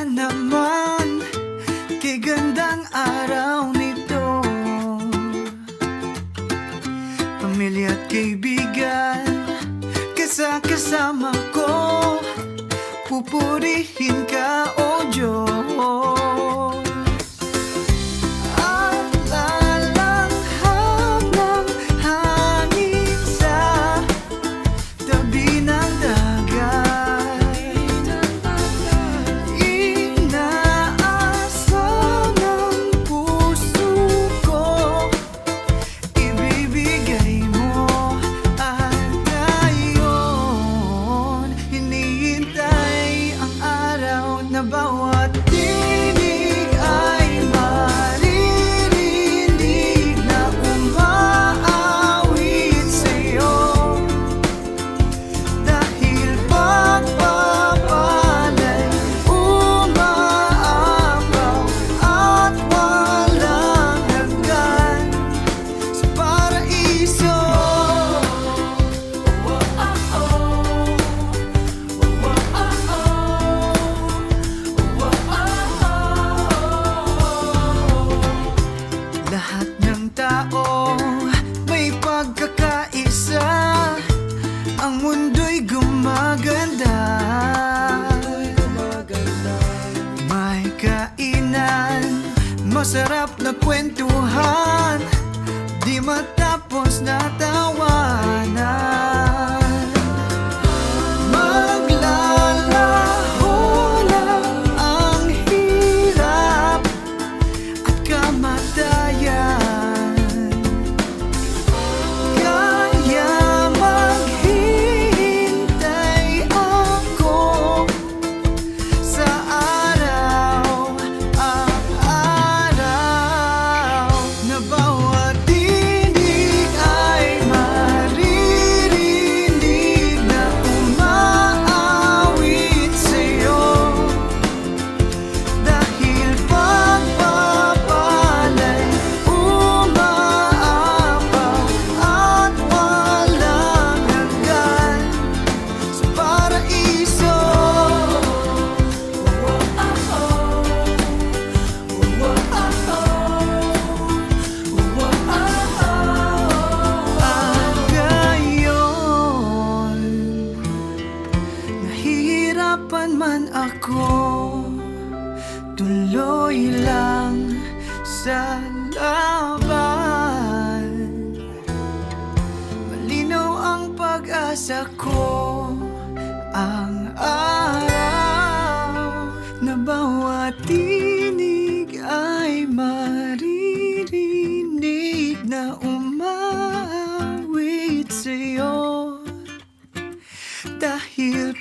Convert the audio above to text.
ka naman, kay gandang araw nito. Pamilya at kaibigan, kasama ko, pupurihin ka, o Diyos. Bawat tinig ay maririnig na umaawit sa'yo, dahil pagpapalay umaapaw at walang hanggan sa paraiso. Lahat ng tao may pagkakaisa, ang mundo'y gumaganda. May kainan, masarap na kwentuhan, di matapos na tawanan. Maglalaho lang ang hirap at kamatayan, kaya maghihintay ako sa araw, ang araw na bawat tinig ay maririnig na umaawit sa'yo, dahil pagpapalay umaapaw at walang hanggan sa paraiso. At ngayon, nahihirapan man ako, tuloy lang sa laban. Malinaw ang pag-asa ko, ang araw na bawat tinig ay maririnig na umaawit sa'yo, dahil